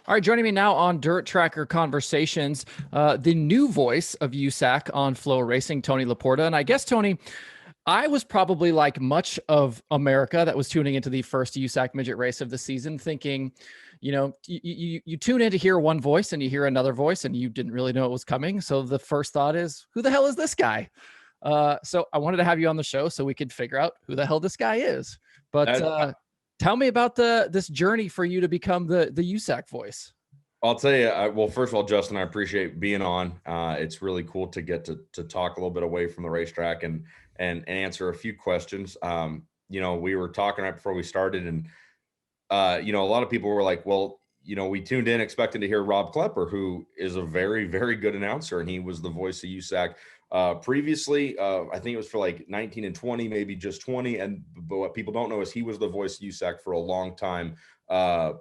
All right, joining me now on DIRTRACKR Conversations, the new voice of USAC on FloRacing, Tony LaPorta. And I guess, Tony, I was probably like much of America that was tuning into the first USAC midget race of the season, thinking, you tune in to hear one voice and you hear another voice and you didn't really know it was coming. So the first thought is, who the hell is this guy? So I wanted to have you on the show so we could figure out who the hell this guy is. But tell me about this journey for you to become the USAC voice. I'll tell you, well, first of all, Justin, I appreciate being on. It's really cool to get to talk a little bit away from the racetrack and answer a few questions. We were talking right before we started, and a lot of people were like, well, we tuned in expecting to hear Rob Klepper, who is a very, very good announcer, and he was the voice of USAC previously. I think it was for like 19 and 20, maybe just 20. But what people don't know is he was the voice of USAC for a long time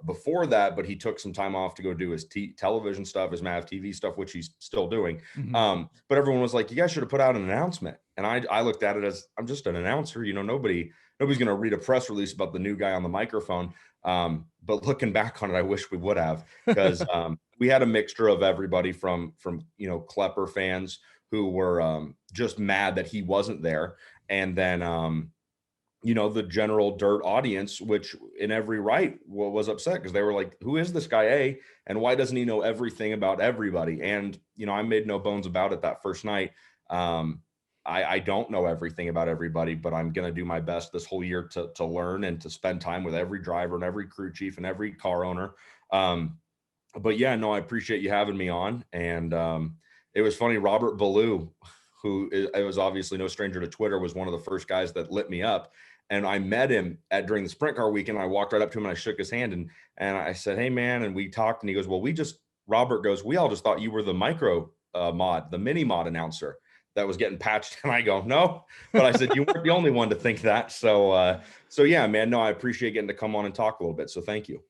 before that, but he took some time off to go do his television stuff, his MAV TV stuff, which he's still doing. Mm-hmm. But everyone was like, you guys should have put out an announcement. And I looked at it as, I'm just an announcer. Nobody's going to read a press release about the new guy on the microphone. But looking back on it, I wish we would have, because we had a mixture of everybody from Klepper fans who were just mad that he wasn't there. And then, the general dirt audience, which in every right was upset because they were like, who is this guy, A? And why doesn't he know everything about everybody? And, I made no bones about it that first night. I don't know everything about everybody, but I'm going to do my best this whole year to learn and to spend time with every driver and every crew chief and every car owner. But yeah, no, I appreciate you having me on. And it was funny, Robert Ballou, who was obviously no stranger to Twitter, was one of the first guys that lit me up. And I met him during the sprint car weekend. I walked right up to him and I shook his hand and I said, hey man. And we talked and he goes, well, Robert goes, we all just thought you were the micro mod, the mini mod announcer that was getting patched. And I go, no, but I said, you weren't the only one to think that. So yeah, man, no, I appreciate getting to come on and talk a little bit. So thank you.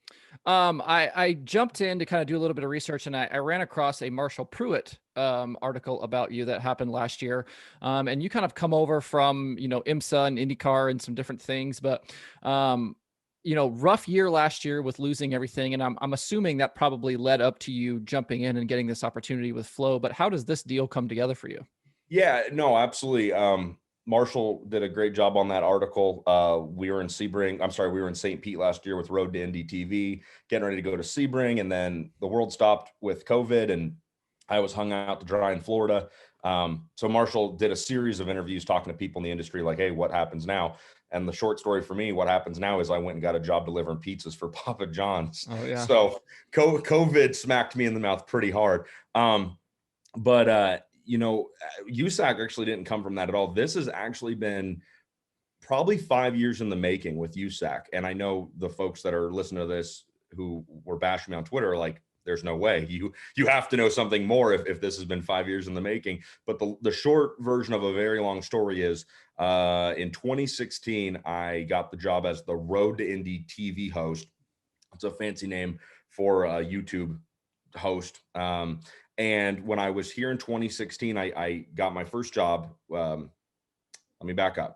I jumped in to kind of do a little bit of research, and I ran across a Marshall Pruitt article about you that happened last year. And you kind of come over from, IMSA and IndyCar and some different things, but rough year last year with losing everything. And I'm assuming that probably led up to you jumping in and getting this opportunity with Flo. But how does this deal come together for you? Yeah, no, absolutely. Marshall did a great job on that article. We were in St. Pete last year with Road to Indy TV, getting ready to go to Sebring. And then the world stopped with COVID and I was hung out to dry in Florida. So Marshall did a series of interviews talking to people in the industry like, hey, what happens now? And the short story for me, what happens now is I went and got a job delivering pizzas for Papa John's. Oh, yeah. So COVID smacked me in the mouth pretty hard. USAC actually didn't come from that at all. This has actually been probably 5 years in the making with USAC. And I know the folks that are listening to this who were bashing me on Twitter are like, there's no way. You have to know something more if this has been 5 years in the making. But the short version of a very long story is in 2016, I got the job as the Road to Indy TV host. It's a fancy name for a YouTube host. And when I was here in 2016, I got my first job. Let me back up.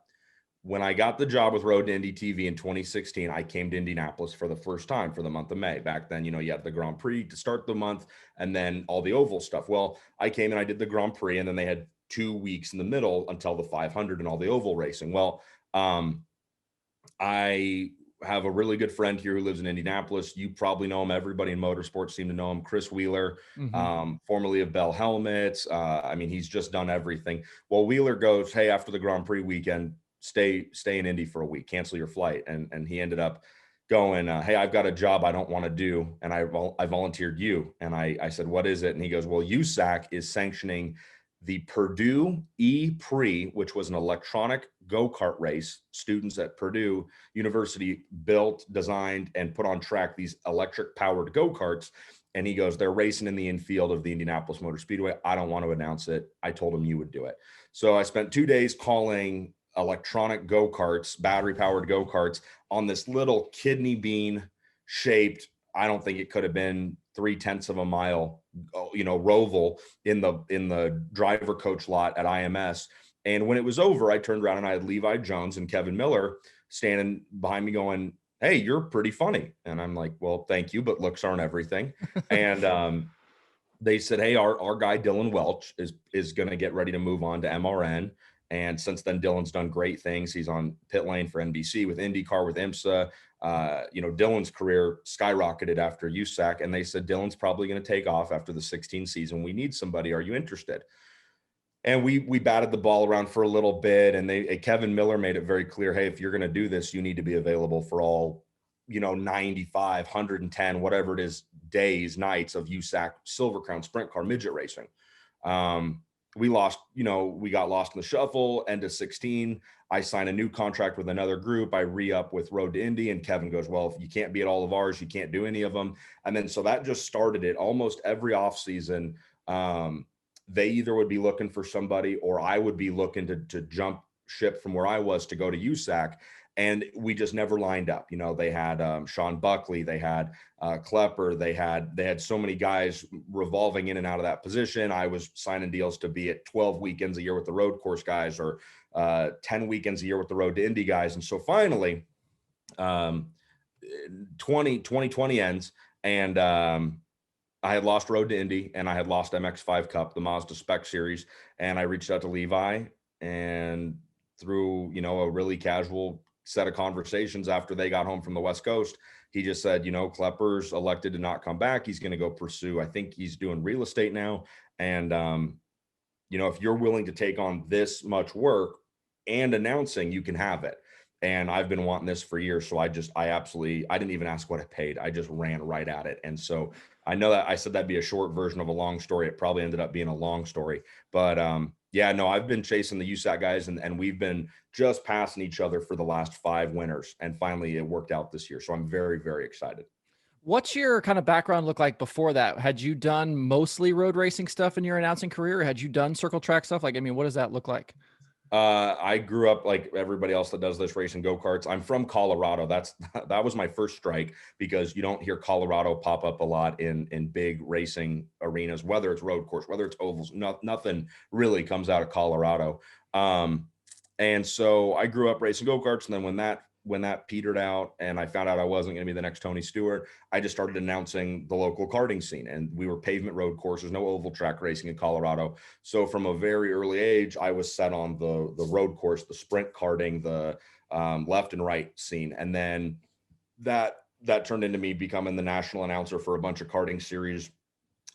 When I got the job with Road to Indy TV in 2016, I came to Indianapolis for the first time for the month of May. Back then, you had the Grand Prix to start the month and then all the oval stuff. Well, I came and I did the Grand Prix and then they had 2 weeks in the middle until the 500 and all the oval racing. Well, I have a really good friend here who lives in Indianapolis. You probably know him. Everybody in motorsports seem to know him. Chris Wheeler, formerly of Bell Helmets. He's just done everything. Well, Wheeler goes, hey, after the Grand Prix weekend, stay in Indy for a week, cancel your flight. And he ended up going, hey, I've got a job I don't want to do. And I volunteered you. And I said, what is it? And he goes, well, USAC is sanctioning the Purdue E-Prix, which was an electronic go-kart race. Students at Purdue University built, designed, and put on track these electric-powered go-karts. And he goes, they're racing in the infield of the Indianapolis Motor Speedway. I don't want to announce it. I told him you would do it. So I spent 2 days calling electronic go-karts, battery-powered go-karts on this little kidney bean shaped, I don't think it could have been 0.3 of a mile, roval in the driver coach lot at IMS. And when it was over, I turned around and I had Levi Jones and Kevin Miller standing behind me going, hey, you're pretty funny. And I'm like, well, thank you, but looks aren't everything. And they said, hey, our guy Dylan Welch is going to get ready to move on to MRN. And since then, Dylan's done great things. He's on pit lane for NBC with IndyCar with IMSA. Dylan's career skyrocketed after USAC, and they said Dylan's probably going to take off after the 16 season. We need somebody. Are you interested? And we batted the ball around for a little bit, and Kevin Miller made it very clear, hey, if you're going to do this, you need to be available for all 95, 110, whatever it is, days, nights of USAC Silver Crown Sprint Car midget racing. We lost, we got lost in the shuffle, end of 16. I signed a new contract with another group. I re-up with Road to Indy, and Kevin goes, well, if you can't be at all of ours, you can't do any of them. And then, so that just started it. Almost every off season, they either would be looking for somebody, or I would be looking to jump ship from where I was to go to USAC. And we just never lined up. They had Sean Buckley, they had Klepper, they had so many guys revolving in and out of that position. I was signing deals to be at 12 weekends a year with the road course guys, or 10 weekends a year with the Road to Indy guys. And so finally, 2020 ends, and I had lost Road to Indy, and I had lost MX5 Cup, the Mazda Spec Series. And I reached out to Levi, and through, a really casual set of conversations after they got home from the West Coast, he just said, Klepper's elected to not come back. He's going to go pursue, I think he's doing real estate now. And, if you're willing to take on this much work and announcing, you can have it. And I've been wanting this for years. So I didn't even ask what it paid. I just ran right at it. And so I know that I said that'd be a short version of a long story. It probably ended up being a long story, but I've been chasing the USAC guys, and we've been just passing each other for the last 5 winters. And finally it worked out this year. So I'm very, very excited. What's your kind of background look like before that? Had you done mostly road racing stuff in your announcing career? Or had you done circle track stuff? What does that look like? I grew up like everybody else that does this, racing go-karts. I'm from Colorado. That was my first strike, because you don't hear Colorado pop up a lot in big racing arenas, whether it's road course, whether it's ovals. Nothing really comes out of Colorado. And so I grew up racing go-karts, and then when that petered out and I found out I wasn't going to be the next Tony Stewart, I just started announcing the local karting scene. And we were pavement road courses, no oval track racing in Colorado. So from a very early age, I was set on the road course, the sprint karting, the left and right scene. And then that turned into me becoming the national announcer for a bunch of karting series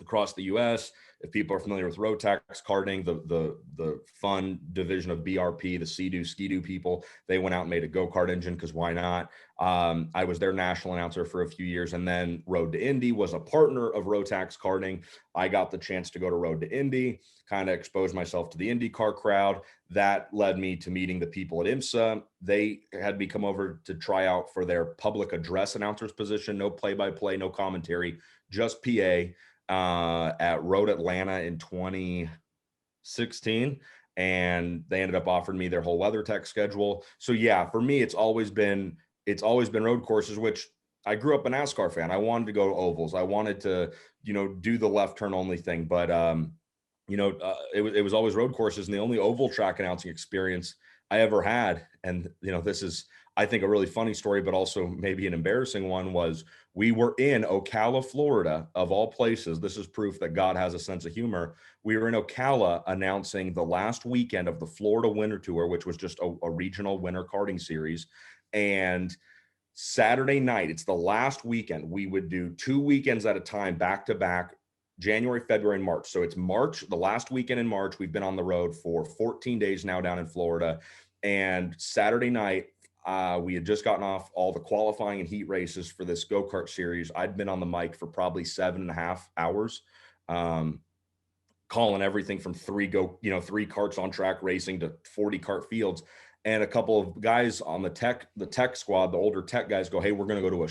across the US. If people are familiar with Rotax karting, the fun division of BRP, the Sea-Doo, Ski-Doo people, they went out and made a go-kart engine, because why not? I was their national announcer for a few years, and then Road to Indy was a partner of Rotax karting. I got the chance to go to Road to Indy, kind of expose myself to the IndyCar crowd. That led me to meeting the people at IMSA. They had me come over to try out for their public address announcer's position, no play-by-play, no commentary, just PA. At Road Atlanta in 2016, and they ended up offering me their whole WeatherTech schedule. So yeah, for me, it's always been road courses, which I grew up a NASCAR fan. I wanted to go to ovals. I wanted to, do the left turn only thing, but it was always road courses. And the only oval track announcing experience I ever had, and this is, I think, a really funny story, but also maybe an embarrassing one, was we were in Ocala, Florida, of all places. This is proof that God has a sense of humor. We were in Ocala announcing the last weekend of the Florida Winter Tour, which was just a regional winter karting series. And Saturday night, it's the last weekend. We would do 2 weekends at a time, back to back, January, February, and March. So it's March, the last weekend in March. We've been on the road for 14 days now down in Florida. And Saturday night, we had just gotten off all the qualifying and heat races for this go-kart series. I'd been on the mic for probably 7.5 hours, calling everything from 3 carts on track racing to 40 cart fields. And a couple of guys on the tech squad, the older tech guys, go, "Hey, we're going to go to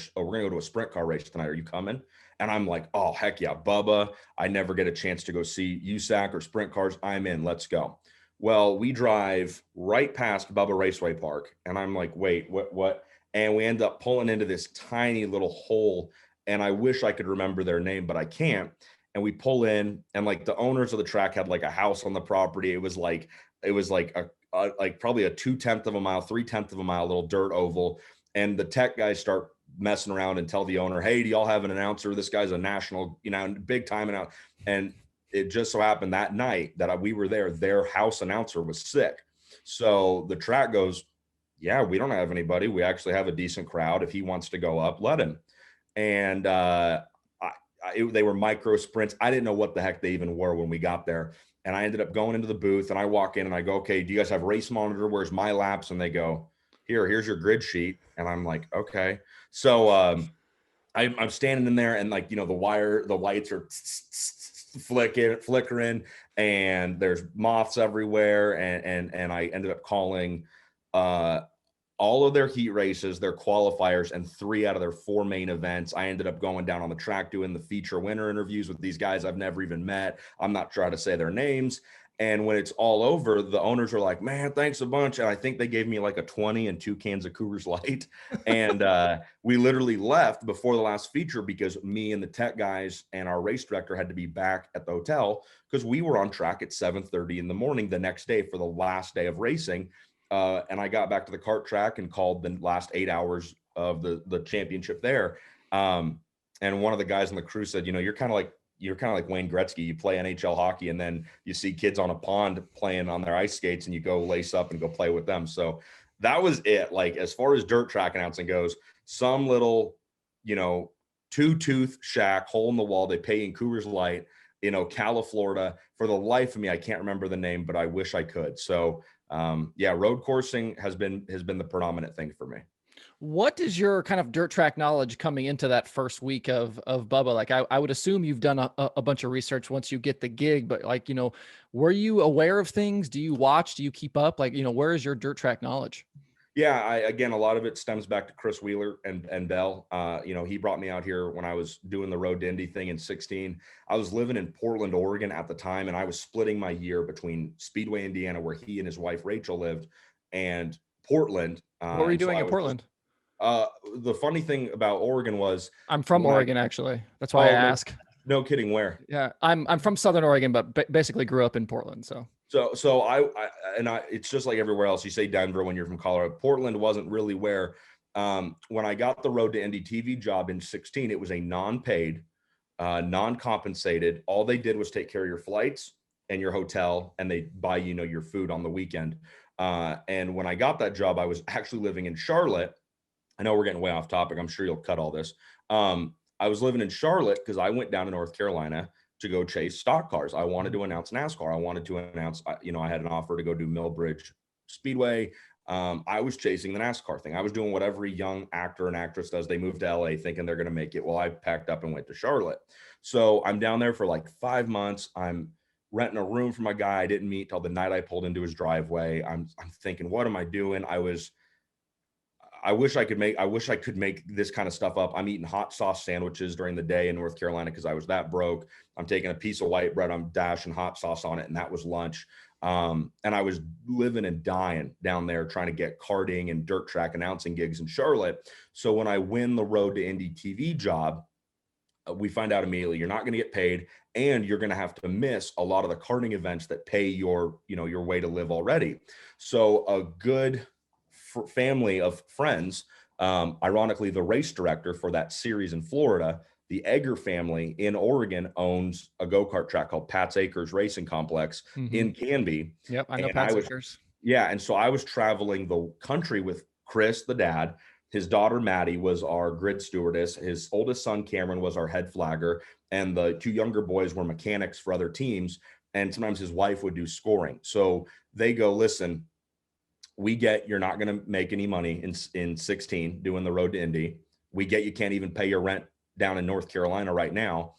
a sprint car race tonight. Are you coming?" And I'm like, "Oh, heck yeah, Bubba. I never get a chance to go see USAC or sprint cars. I'm in. Let's go." Well, we drive right past Bubba Raceway Park, and I'm like, "Wait, what?" And we end up pulling into this tiny little hole, and I wish I could remember their name, but I can't. And we pull in, and like the owners of the track had like a house on the property. It was like a like probably a 2/10 of a mile, 3/10 of a mile little dirt oval. And the tech guys start messing around and tell the owner, hey, do y'all have an announcer? This guy's a national, big time announcer. And it just so happened that night that we were there, their house announcer was sick. So the track goes, yeah, we don't have anybody. We actually have a decent crowd. If he wants to go up, let him. And they were micro sprints. I didn't know what the heck they even were when we got there. And I ended up going into the booth, and I walk in and I go, okay, do you guys have race monitor? Where's my laps? And they go, here's your grid sheet. And I'm like, okay. So I'm standing in there, and like, the lights are flickering, and there's moths everywhere. And I ended up calling all of their heat races, their qualifiers, and 3 out of their 4 main events. I ended up going down on the track doing the feature winner interviews with these guys I've never even met. I'm not trying to say their names. And when it's all over, the owners are like, man, thanks a bunch. And I think they gave me like a 20 and 2 cans of Coors Light. And we literally left before the last feature because me and the tech guys and our race director had to be back at the hotel because we were on track at 7:30 in the morning the next day for the last day of racing. And I got back to the kart track and called the last 8 hours of the championship there. And one of the guys on the crew said, you're kind of like Wayne Gretzky. You play NHL hockey, and then you see kids on a pond playing on their ice skates, and you go lace up and go play with them. So that was it. Like, as far as dirt track announcing goes, some little, 2-tooth shack, hole in the wall. They pay in Coors Light, Cali, Florida. For the life of me, I can't remember the name, but I wish I could. So road coursing has been the predominant thing for me. What is your kind of dirt track knowledge coming into that first week of Bubba? Like, I would assume you've done a bunch of research once you get the gig, but like, were you aware of things? Do you watch? Do you keep up? Like, where is your dirt track knowledge? Yeah, again, a lot of it stems back to Chris Wheeler and Bell. He brought me out here when I was doing the Road to Indy thing in 16. I was living in Portland, Oregon at the time, and I was splitting my year between Speedway, Indiana, where he and his wife Rachel lived, and Portland. What were you doing in Portland? The funny thing about Oregon was I'm from Oregon, actually. That's why I ask. No kidding. Where? Yeah, I'm from Southern Oregon, but basically grew up in Portland. So it's just like everywhere else. You say Denver when you're from Colorado. Portland wasn't really where. When I got the Road to Indy TV job in 16, it was a non-paid, non-compensated. All they did was take care of your flights and your hotel, and they buy your food on the weekend. And when I got that job, I was actually living in Charlotte. I know we're getting way off topic. I'm sure you'll cut all this. I was living in Charlotte because I went down to North Carolina to go chase stock cars. I wanted to announce NASCAR. I wanted to announce, I had an offer to go do Millbridge Speedway. I was chasing the NASCAR thing. I was doing what every young actor and actress does. They move to LA thinking they're going to make it. Well, I packed up and went to Charlotte. So I'm down there for like 5 months. I'm renting a room from a guy I didn't meet till the night I pulled into his driveway. I'm thinking, what am I doing? I wish I could make this kind of stuff up. I'm eating hot sauce sandwiches during the day in North Carolina because I was that broke. I'm taking a piece of white bread, I'm dashing hot sauce on it, and that was lunch. And I was living and dying down there trying to get karting and dirt track announcing gigs in Charlotte. So when I win the Road to Indy TV job, we find out immediately you're not going to get paid, and you're going to have to miss a lot of the karting events that pay your way to live already. So a good family of friends, ironically, the race director for that series in Florida, the Egger family in Oregon, owns a go-kart track called Pat's Acres Racing Complex in Canby. Yep, I know Pat's Acres. Yeah, and so I was traveling the country with Chris, the dad. His daughter, Maddie, was our grid stewardess. His oldest son, Cameron, was our head flagger. And the 2 younger boys were mechanics for other teams. And sometimes his wife would do scoring. So they go, listen, we get you're not going to make any money in 16 doing the Road to Indy. We get you can't even pay your rent down in North Carolina right now.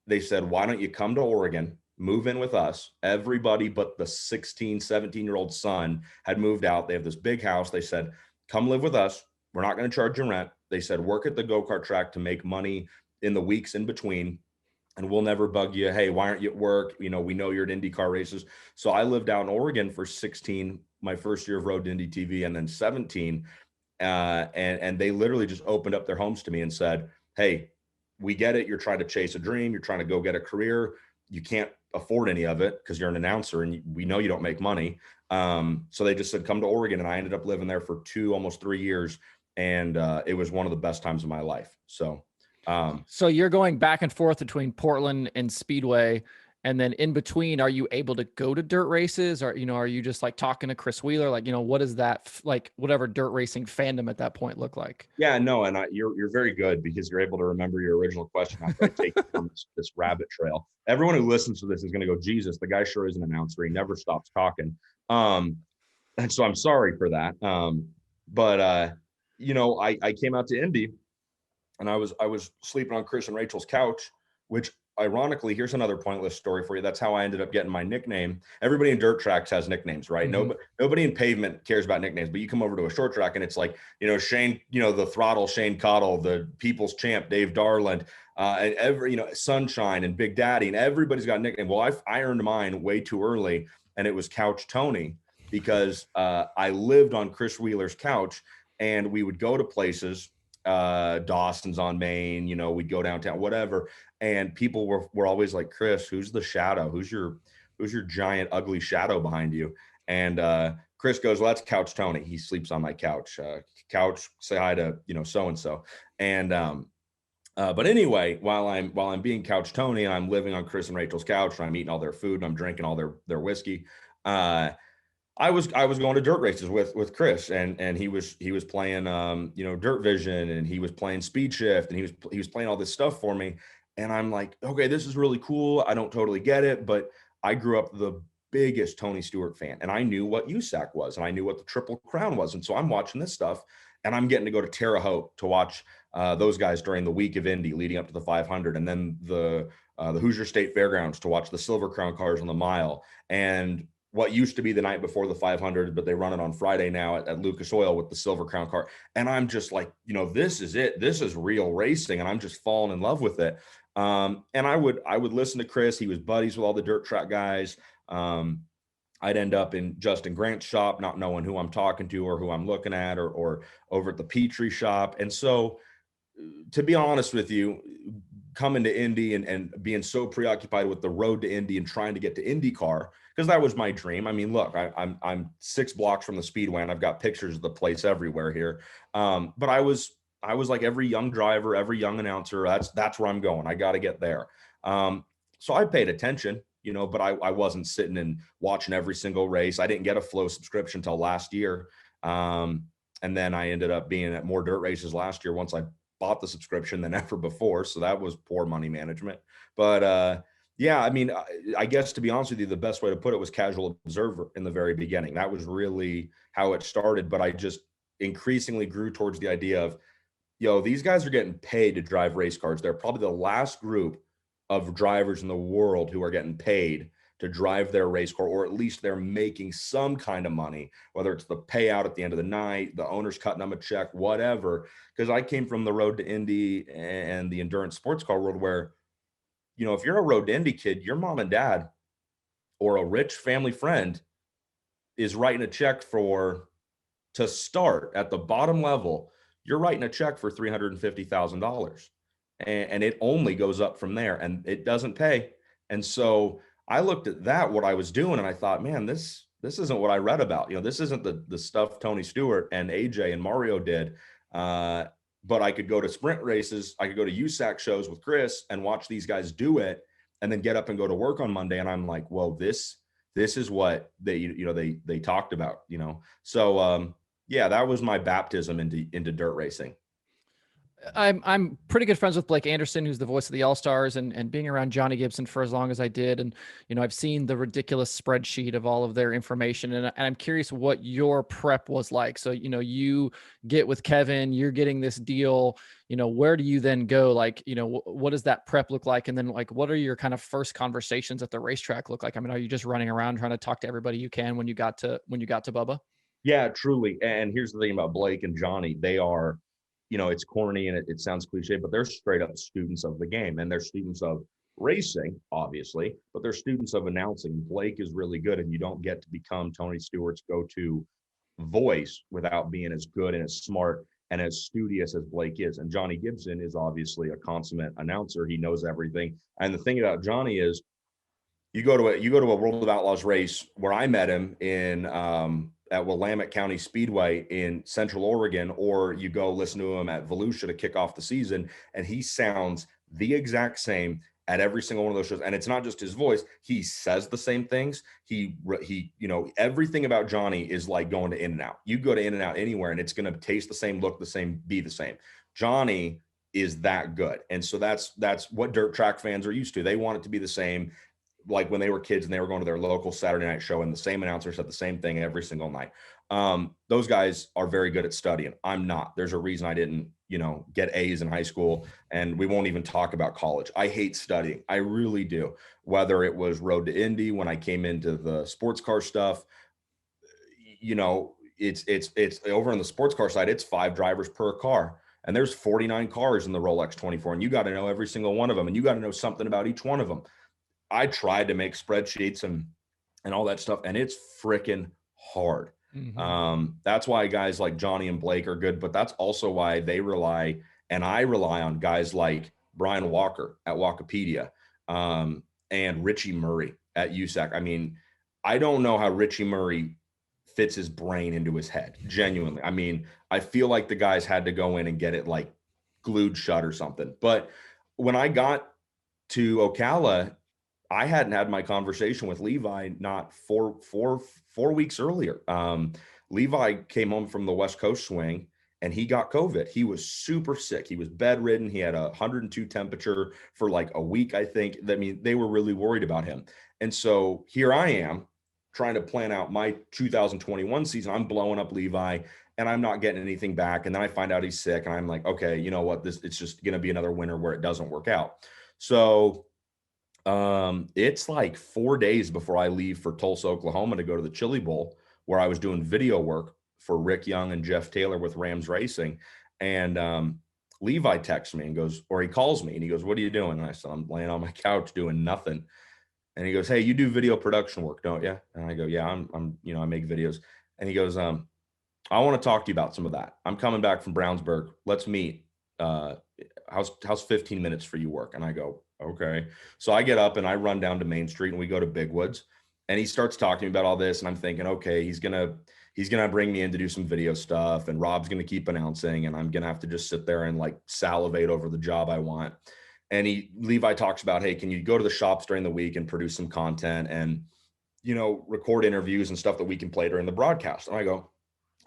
They said, why don't you come to Oregon, move in with us? Everybody but the 16, 17-year-old son had moved out. They have this big house. They said, come live with us. We're not going to charge you rent. They said, work at the go-kart track to make money in the weeks in between, and we'll never bug you. Hey, why aren't you at work? We know you're at IndyCar races. So I lived out in Oregon for 16, my first year of Road to Indy TV, and then 17. And they literally just opened up their homes to me and said, hey, we get it. You're trying to chase a dream. You're trying to go get a career. You can't afford any of it because you're an announcer, and we know you don't make money. So they just said, come to Oregon. And I ended up living there for almost 3 years. and it was one of the best times of my life. So So you're going back and forth between Portland and Speedway, and then in between, are you able to go to dirt races, or are you just like talking to Chris Wheeler? Like, what is that like? Whatever dirt racing fandom at that point look like? yeah, no, and you're very good, because you're able to remember your original question after I take you down this rabbit trail. Everyone who listens to this is going to go, Jesus, the guy sure is an announcer. He never stops talking. And so I'm sorry for that. But I came out to Indy, and I was sleeping on Chris and Rachel's couch, which ironically, here's another pointless story for you. That's how I ended up getting my nickname. Everybody in dirt tracks has nicknames, right? Mhm. Nobody in pavement cares about nicknames, but you come over to a short track and it's like, Shane, the throttle, Shane Cottle, the people's champ, Dave Darland, and Sunshine and Big Daddy, and everybody's got a nickname. Well, I earned mine way too early, and it was Couch Tony, because I lived on Chris Wheeler's couch, and we would go to places, Dawson's on Main, we'd go downtown, whatever. And people were always like, Chris, who's the shadow? Who's your giant, ugly shadow behind you? And Chris goes, well, that's Couch Tony. He sleeps on my couch. Couch, say hi to, so-and-so. And but anyway, while I'm being Couch Tony and I'm living on Chris and Rachel's couch, and I'm eating all their food and I'm drinking all their whiskey, I was going to dirt races with Chris, and he was playing Dirt Vision, and he was playing Speed Shift, and he was playing all this stuff for me, and I'm like, okay, this is really cool. I don't totally get it, but I grew up the biggest Tony Stewart fan, and I knew what USAC was, and I knew what the Triple Crown was, and so I'm watching this stuff, and I'm getting to go to Terre Haute to watch those guys during the week of Indy leading up to the 500, and then the Hoosier State Fairgrounds to watch the Silver Crown cars on the mile, and what used to be the night before the 500, but they run it on Friday now at Lucas Oil with the Silver Crown car. And I'm just like, this is it. This is real racing. And I'm just falling in love with it. And I would listen to Chris. He was buddies with all the dirt track guys. I'd end up in Justin Grant's shop, not knowing who I'm talking to or who I'm looking at, or over at the Petrie shop. And so, to be honest with you, coming to Indy and being so preoccupied with the road to Indy and trying to get to IndyCar, because that was my dream. I mean, look, I'm 6 blocks from the Speedway, and I've got pictures of the place everywhere here. But I was like every young driver, every young announcer. That's where I'm going. I got to get there. So I paid attention, but I wasn't sitting and watching every single race. I didn't get a Flow subscription until last year. And then I ended up being at more dirt races last year once I bought the subscription than ever before. So that was poor money management. But yeah, I mean, I guess, to be honest with you, the best way to put it was casual observer in the very beginning. That was really how it started. But I just increasingly grew towards the idea of, these guys are getting paid to drive race cars. They're probably the last group of drivers in the world who are getting paid to drive their race car, or at least they're making some kind of money, whether it's the payout at the end of the night, the owner's cutting them a check, whatever. Because I came from the road to Indy and the endurance sports car world, where, if you're a road to Indy kid, your mom and dad or a rich family friend is writing a check to start at the bottom level. You're writing a check for $350,000, and it only goes up from there, and it doesn't pay. And so I looked at that, what I was doing, and I thought, man, this isn't what I read about. This isn't the stuff Tony Stewart and AJ and Mario did. But I could go to sprint races. I could go to USAC shows with Chris and watch these guys do it, and then get up and go to work on Monday. And I'm like, whoa, this is what they talked about, So yeah, that was my baptism into dirt racing. I'm pretty good friends with Blake Anderson, who's the voice of the All-Stars, and being around Johnny Gibson for as long as I did. And, I've seen the ridiculous spreadsheet of all of their information, and I'm curious what your prep was like. So, you get with Kevin, you're getting this deal, where do you then go? Like, what does that prep look like? And then, like, what are your kind of first conversations at the racetrack look like? I mean, are you just running around trying to talk to everybody you can when you got to Bubba? Yeah, truly. And here's the thing about Blake and Johnny. They are, it's corny and it sounds cliche, but they're straight up students of the game, and they're students of racing, obviously, but they're students of announcing. Blake is really good, and you don't get to become Tony Stewart's go-to voice without being as good and as smart and as studious as Blake is. And Johnny Gibson is obviously a consummate announcer. He knows everything. And the thing about Johnny is, you go to a World of Outlaws race where I met him at Willamette County Speedway in Central Oregon, or you go listen to him at Volusia to kick off the season, and he sounds the exact same at every single one of those shows. And it's not just his voice. He says the same things. He, everything about Johnny is like going to In-N-Out. You go to In-N-Out anywhere and it's going to taste the same, look the same, be the same. Johnny is that good. And so that's what dirt track fans are used to. They want it to be the same, like when they were kids and they were going to their local Saturday night show and the same announcer said the same thing every single night. Those guys are very good at studying. I'm not. There's a reason I didn't, get A's in high school, and we won't even talk about college. I hate studying. I really do. Whether it was Road to Indy, when I came into the sports car stuff, it's over on the sports car side, it's 5 drivers per car. And there's 49 cars in the Rolex 24, and you got to know every single one of them, and you got to know something about each one of them. I tried to make spreadsheets and all that stuff, and it's freaking hard. Mm-hmm. That's why guys like Johnny and Blake are good, but that's also why they rely, and I rely on guys like Brian Walker at Wikipedia, and Richie Murray at USAC. I mean, I don't know how Richie Murray fits his brain into his head. Genuinely. I mean, I feel like the guys had to go in and get it like glued shut or something. But when I got to Ocala, I hadn't had my conversation with Levi not four weeks earlier. Levi came home from the West Coast swing and he got COVID. He was super sick. He was bedridden. He had 102 temperature for like a week, I think. I mean, they were really worried about him. And so here I am trying to plan out my 2021 season. I'm blowing up Levi and I'm not getting anything back. And then I find out he's sick and I'm like, okay, you know what? It's just going to be another winter where it doesn't work out. So it's like 4 days before I leave for Tulsa, Oklahoma to go to the Chili Bowl, where I was doing video work for Rick Young and Jeff Taylor with Rams Racing. And Levi texts me and goes, or he calls me and he goes, "What are you doing?" And I said, "I'm laying on my couch doing nothing." And he goes, "Hey, you do video production work, don't you?" And I go, "Yeah, I'm I make videos." And he goes, "I want to talk to you about some of that. I'm coming back from Brownsburg. Let's meet. How's 15 minutes for you work?" And I go, "Okay." So I get up and I run down to Main Street and we go to Big Woods, and he starts talking to me about all this. And I'm thinking, okay, he's going to bring me in to do some video stuff, and Rob's going to keep announcing, and I'm going to have to just sit there and like salivate over the job I want. And Levi talks about, "Hey, can you go to the shops during the week and produce some content and, record interviews and stuff that we can play during the broadcast?" And I go,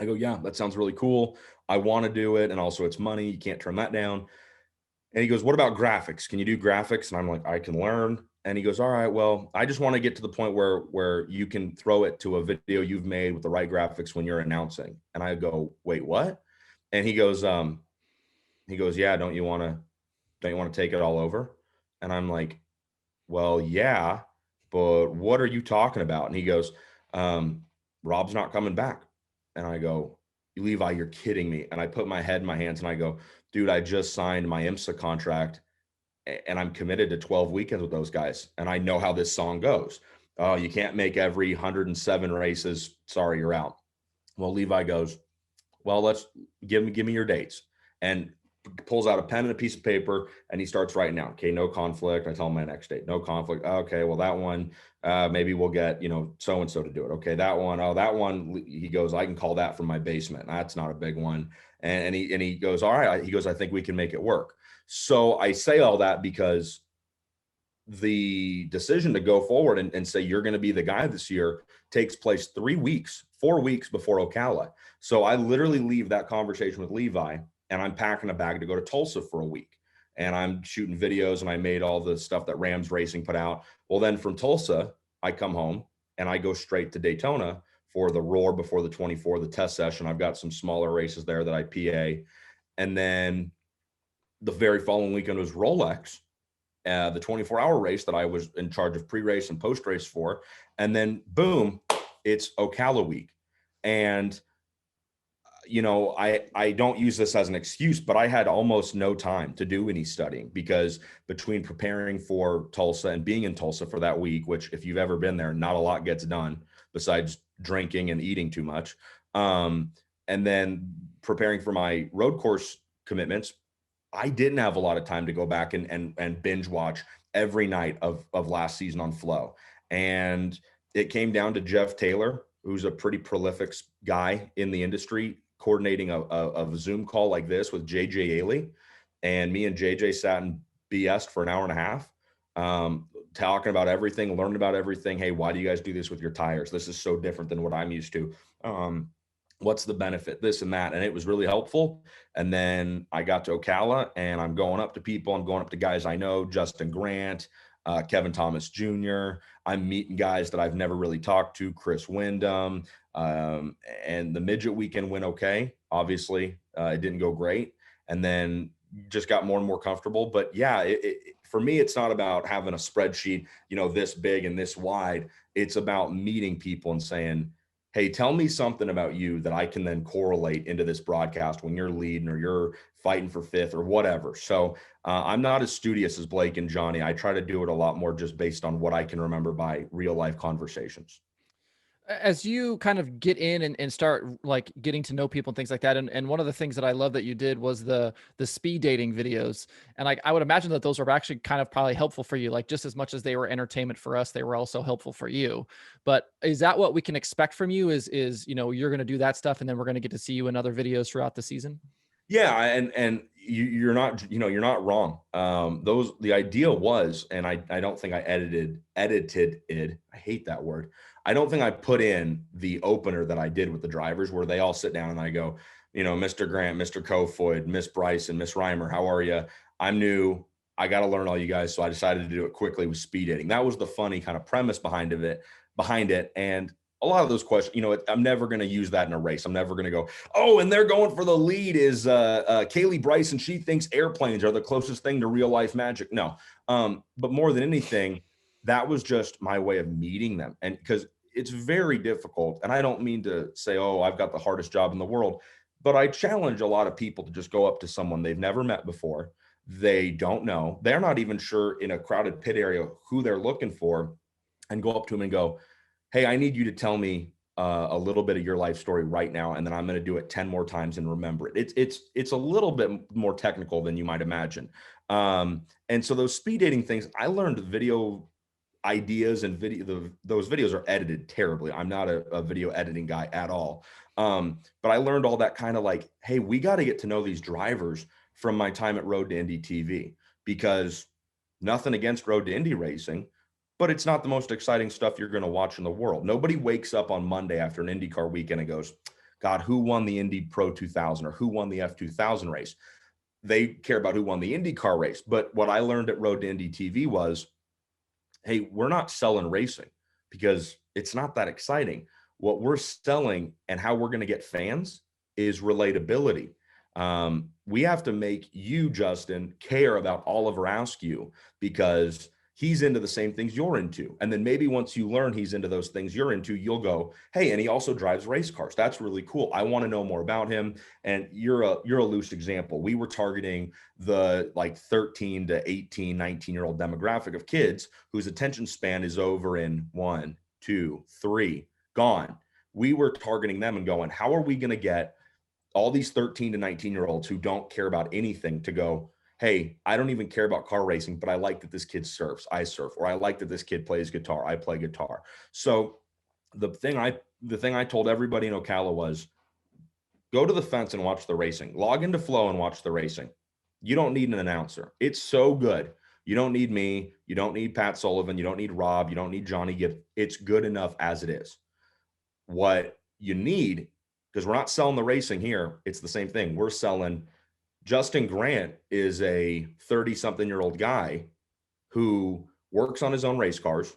"Yeah, that sounds really cool. I want to do it. And also it's money. You can't turn that down." And he goes, "What about graphics? Can you do graphics?" And I'm like, "I can learn." And he goes, "All right, well, I just want to get to the point where you can throw it to a video you've made with the right graphics when you're announcing." And I go, "Wait, what?" And he goes, "Yeah, don't you want to take it all over?" And I'm like, "Well, yeah, but what are you talking about?" And he goes, "Rob's not coming back." And I go, "Levi, you're kidding me." And I put my head in my hands and I go, "Dude, I just signed my IMSA contract and I'm committed to 12 weekends with those guys. And I know how this song goes. Oh, you can't make every 107 races. Sorry, you're out." Well, Levi goes, "Well, let's give me your dates." And pulls out a pen and a piece of paper and he starts writing down, "Okay, no conflict." I tell him my next date, "No conflict." "Okay, well, that one, maybe we'll get, so-and-so to do it." "Okay, that one." "Oh, that one," he goes, "I can call that from my basement. That's not a big one." And he goes, "All right." He goes, "I think we can make it work." So I say all that because the decision to go forward and say you're going to be the guy this year takes place 4 weeks before Ocala. So I literally leave that conversation with Levi and I'm packing a bag to go to Tulsa for a week. And I'm shooting videos and I made all the stuff that Rams Racing put out. Well, then from Tulsa, I come home and I go straight to Daytona for the Roar before the 24, the test session. I've got some smaller races there that I PA. And then the very following weekend was Rolex, the 24-hour race that I was in charge of pre-race and post-race for. And then boom, it's Ocala week. And I don't use this as an excuse, but I had almost no time to do any studying because between preparing for Tulsa and being in Tulsa for that week, which if you've ever been there, not a lot gets done besides drinking and eating too much. And then preparing for my road course commitments, I didn't have a lot of time to go back and binge watch every night of last season on Flow. And it came down to Jeff Taylor who's a pretty prolific guy in the industry, coordinating a Zoom call like this with JJ Ailey. And me and JJ sat and BS'd for an hour and a half, talking about everything, learning about everything. Hey, why do you guys do this with your tires? This is so different than what I'm used to. What's the benefit, this and that. And it was really helpful. And then I got to Ocala, and I'm going up to people. I'm going up to guys I know, Justin Grant, Kevin Thomas Jr. I'm meeting guys that I've never really talked to, Chris Wyndham. And the midget weekend went okay. Obviously, it didn't go great. And then just got more and more comfortable. But yeah, for me, it's not about having a spreadsheet, this big and this wide. It's about meeting people and saying, hey, tell me something about you that I can then correlate into this broadcast when you're leading or you're fighting for fifth or whatever. So I'm not as studious as Blake and Johnny. I try to do it a lot more just based on what I can remember by real life conversations. As you kind of get in and start like getting to know people and things like that. And one of the things that I love that you did was the speed dating videos. And like, I would imagine that those were actually kind of probably helpful for you. Like just as much as they were entertainment for us, they were also helpful for you. But is that what we can expect from you is, you're going to do that stuff, and then we're going to get to see you in other videos throughout the season? Yeah, and you're not, you're not wrong. The idea was, and I don't think I edited it. I hate that word. I don't think I put in the opener that I did with the drivers where they all sit down and I go, Mr. Grant, Mr. Kofoid, Miss Bryson, Miss Reimer, how are you? I'm new. I got to learn all you guys, so I decided to do it quickly with speed dating. That was the funny kind of premise behind it, and a lot of those questions, I'm never going to use that in a race. I'm never going to go, oh, and they're going for the lead is Kaylee Bryson. She thinks airplanes are the closest thing to real life magic. No. But more than anything, that was just my way of meeting them. And because it's very difficult, and I don't mean to say, oh, I've got the hardest job in the world, but I challenge a lot of people to just go up to someone they've never met before. They don't know. They're not even sure in a crowded pit area who they're looking for, and go up to them and go, hey, I need you to tell me a little bit of your life story right now, and then I'm going to do it 10 more times and remember it. It's a little bit more technical than you might imagine. And so those speed dating things, I learned video ideas and those videos are edited terribly. I'm not a video editing guy at all. But I learned all that kind of like, hey, we got to get to know these drivers from my time at Road to Indy TV, because nothing against Road to Indy racing, but it's not the most exciting stuff you're going to watch in the world. Nobody wakes up on Monday after an IndyCar weekend and goes, God, who won the Indy Pro 2000 or who won the F2000 race? They care about who won the IndyCar race. But what I learned at Road to Indy TV was, hey, we're not selling racing because it's not that exciting. What we're selling and how we're going to get fans is relatability. We have to make you, Justin, care about Oliver Askew because he's into the same things you're into. And then maybe once you learn he's into those things you're into, you'll go, hey, and he also drives race cars. That's really cool. I want to know more about him. And you're a loose example. We were targeting the like 13 to 18, 19-year-old demographic of kids whose attention span is over in 1, 2, 3, gone. We were targeting them and going, how are we going to get all these 13 to 19-year-olds who don't care about anything to go, hey, I don't even care about car racing, but I like that this kid surfs, I surf, or I like that this kid plays guitar, I play guitar. So the thing I told everybody in Ocala was, go to the fence and watch the racing. Log into Flow and watch the racing. You don't need an announcer. It's so good. You don't need me. You don't need Pat Sullivan. You don't need Rob. You don't need Johnny Gibbs. It's good enough as it is. What you need, because we're not selling the racing here, it's the same thing. We're selling Justin Grant is a 30-something-year-old guy who works on his own race cars.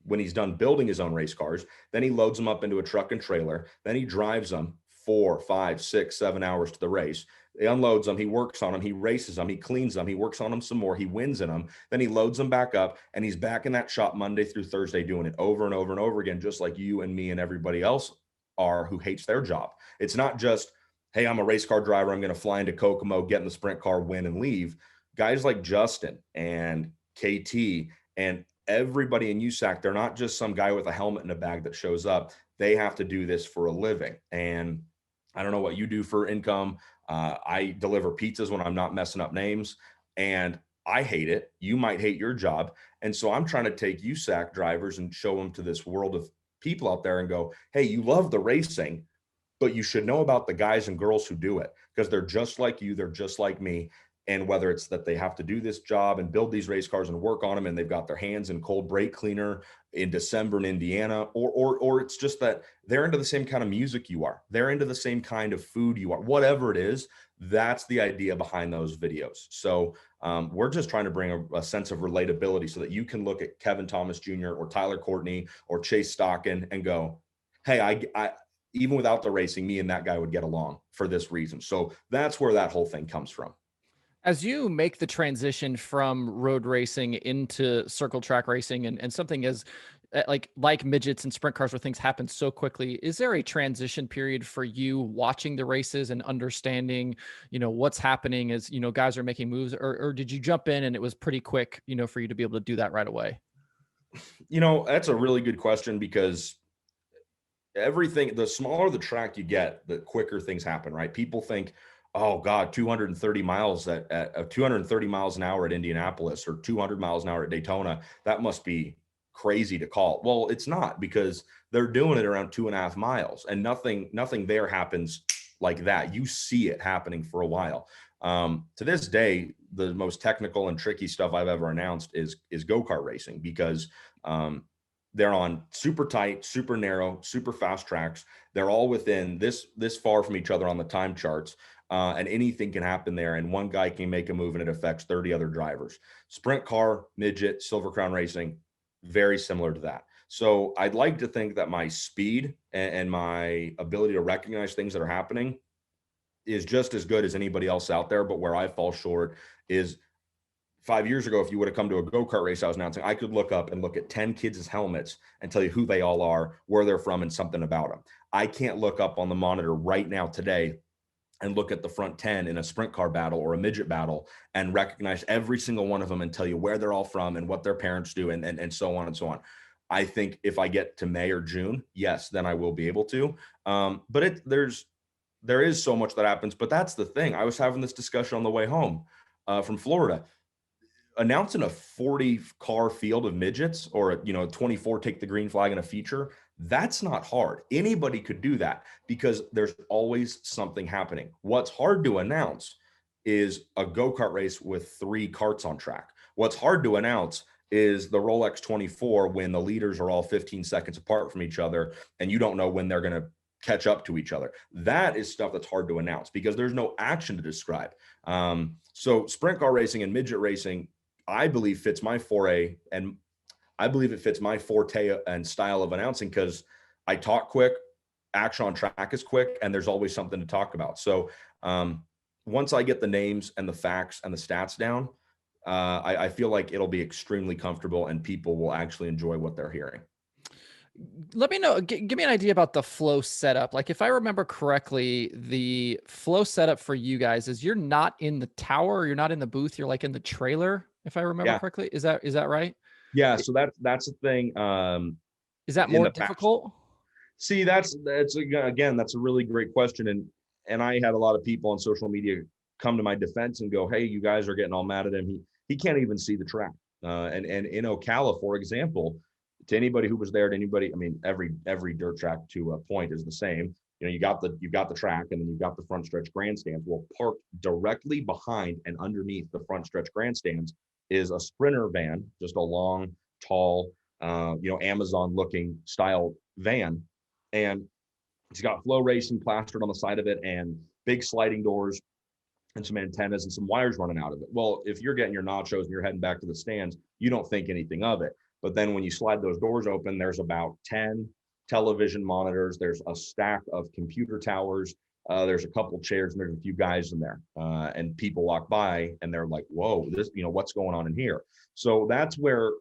When he's done building his own race cars, then he loads them up into a truck and trailer. Then he drives them 4, 5, 6, 7 hours to the race. He unloads them. He works on them. He races them. He cleans them. He works on them some more. He wins in them. Then he loads them back up, and he's back in that shop Monday through Thursday doing it over and over and over again, just like you and me and everybody else are who hates their job. It's not just, hey, I'm a race car driver. I'm going to fly into Kokomo, get in the sprint car, win, and leave. Guys like Justin and KT and everybody in USAC, they're not just some guy with a helmet and a bag that shows up. They have to do this for a living. And I don't know what you do for income. I deliver pizzas when I'm not messing up names, and I hate it. You might hate your job. And so I'm trying to take USAC drivers and show them to this world of people out there and go, hey, you love the racing, but you should know about the guys and girls who do it, because they're just like you, they're just like me. And whether it's that they have to do this job and build these race cars and work on them, and they've got their hands in cold brake cleaner in December in Indiana, or it's just that they're into the same kind of music you are, they're into the same kind of food you are, whatever it is, that's the idea behind those videos. So we're just trying to bring a sense of relatability so that you can look at Kevin Thomas Jr. or Tyler Courtney or Chase Stockton and go, hey, I even without the racing, me and that guy would get along for this reason. So that's where that whole thing comes from. As you make the transition from road racing into circle track racing and something as like midgets and sprint cars where things happen so quickly, is there a transition period for you watching the races and understanding, what's happening as, guys are making moves, or did you jump in and it was pretty quick, for you to be able to do that right away? That's a really good question, because the smaller the track you get, the quicker things happen, right? People think, oh God, 230 miles at 230 miles an hour at Indianapolis or 200 miles an hour at Daytona, that must be crazy to call. Well, it's not, because they're doing it around 2.5 miles, and nothing there happens like that. You see it happening for a while. To this day, the most technical and tricky stuff I've ever announced is go-kart racing, because they're on super tight, super narrow, super fast tracks. They're all within this far from each other on the time charts. And anything can happen there. And one guy can make a move and it affects 30 other drivers. Sprint car, midget, Silver Crown racing, very similar to that. So I'd like to think that my speed and my ability to recognize things that are happening is just as good as anybody else out there. But where I fall short is 5 years ago, if you would have come to a go-kart race I was announcing, I could look up and look at 10 kids' helmets and tell you who they all are, where they're from, and something about them. I can't look up on the monitor right now today and look at the front 10 in a sprint car battle or a midget battle and recognize every single one of them and tell you where they're all from and what their parents do, and so on and so on. I think if I get to May or June, yes, then I will be able to. But there is so much that happens. But that's the thing. I was having this discussion on the way home from Florida. Announcing a 40 car field of midgets, or 24 take the green flag in a feature, that's not hard. Anybody could do that, because there's always something happening. What's hard to announce is a go-kart race with 3 carts on track. What's hard to announce is the Rolex 24 when the leaders are all 15 seconds apart from each other and you don't know when they're going to catch up to each other. That is stuff that's hard to announce because there's no action to describe. So sprint car racing and midget racing, I believe, fits my foray, and I believe it fits my forte and style of announcing, because I talk quick, action on track is quick, and there's always something to talk about. So once I get the names and the facts and the stats down, I feel like it'll be extremely comfortable and people will actually enjoy what they're hearing. Let me know, give me an idea about the flow setup. Like, if I remember correctly, the flow setup for you guys is you're not in the tower, you're not in the booth, you're like in the trailer, if I remember Yeah. correctly. Is that right? Yeah. So that's the thing. Is that In more the past. difficult? See, that's again, that's a really great question. And I had a lot of people on social media come to my defense and go, hey, you guys are getting all mad at him. He can't even see the track. And in Ocala, for example, to anybody who was there, to anybody, I mean, every dirt track to a point is the same. You got the track, and then you've got the front stretch grandstands. Well, parked directly behind and underneath the front stretch grandstands is a Sprinter van, just a long, tall, Amazon looking style van. And it's got FloRacing plastered on the side of it and big sliding doors and some antennas and some wires running out of it. Well, if you're getting your nachos and you're heading back to the stands, you don't think anything of it. But then when you slide those doors open, there's about 10 television monitors. There's a stack of computer towers. There's a couple chairs, and there's a few guys in there. And people walk by and they're like, whoa, what's going on in here? So that's where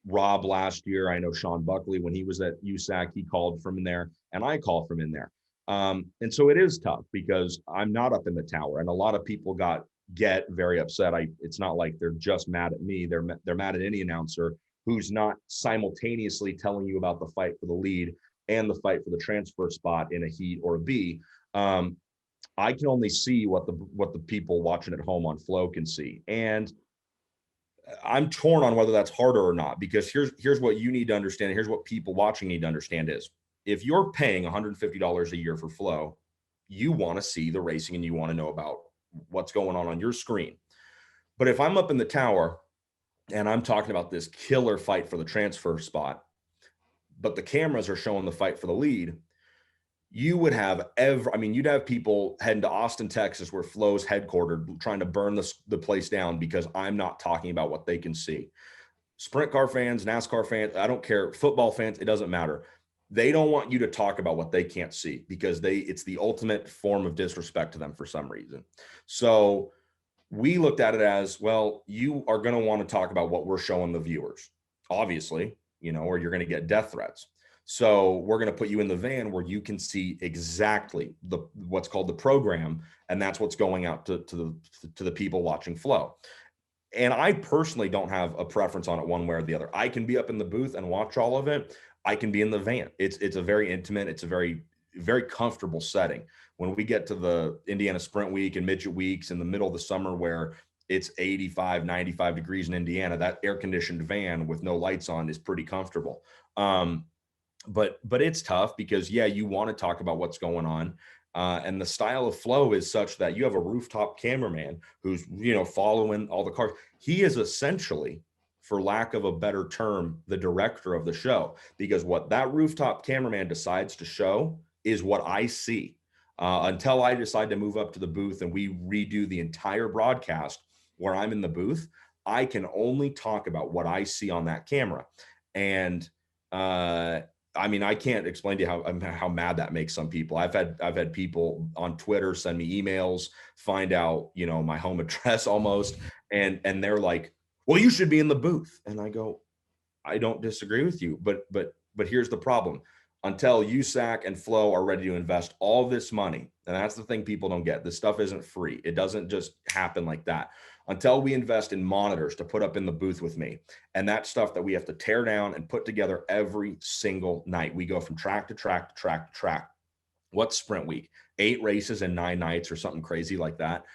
Rob last year, I know Sean Buckley, when he was at USAC, he called from in there, and I call from in there. And so it is tough because I'm not up in the tower, and a lot of people get very upset. It's not like they're just mad at me. They're mad at any announcer who's not simultaneously telling you about the fight for the lead and the fight for the transfer spot in a heat or a B. I can only see what the people watching at home on Flow can see. And I'm torn on whether that's harder or not, because here's what you need to understand. Here's what people watching need to understand is, if you're paying $150 a year for Flow, you want to see the racing and you want to know about what's going on your screen. But if I'm up in the tower and I'm talking about this killer fight for the transfer spot, but the cameras are showing the fight for the lead, you would have you'd have people heading to Austin, Texas, where Flow's headquartered, trying to burn the place down because I'm not talking about what they can see. Sprint car fans, NASCAR fans, I don't care, football fans, it doesn't matter. They don't want you to talk about what they can't see, because it's the ultimate form of disrespect to them for some reason. So we looked at it as, well, you are going to want to talk about what we're showing the viewers, obviously, or you're going to get death threats. So we're going to put you in the van where you can see exactly what's called the program, and that's what's going out to the people watching Flow. And I personally don't have a preference on it one way or the other. I can be up in the booth and watch all of it. I can be in the van. It's a very intimate, it's a very, very comfortable setting. When we get to the Indiana Sprint Week and midget weeks in the middle of the summer, where it's 85, 95 degrees in Indiana, that air-conditioned van with no lights on is pretty comfortable. But it's tough because, yeah, you want to talk about what's going on. And the style of Flow is such that you have a rooftop cameraman who's, following all the cars. He is essentially, for lack of a better term, the director of the show, because what that rooftop cameraman decides to show is what I see. Until I decide to move up to the booth and we redo the entire broadcast where I'm in the booth, I can only talk about what I see on that camera. And, I can't explain to you how mad that makes some people. I've had people on Twitter send me emails, find out, my home address almost, and they're like, well, you should be in the booth. And I go, I don't disagree with you, but here's the problem. Until USAC and Flow are ready to invest all this money, and that's the thing people don't get. This stuff isn't free. It doesn't just happen like that. Until we invest in monitors to put up in the booth with me, and that stuff that we have to tear down and put together every single night. We go from track to track to track to track. What's Sprint Week? 8 races in 9 nights or something crazy like that.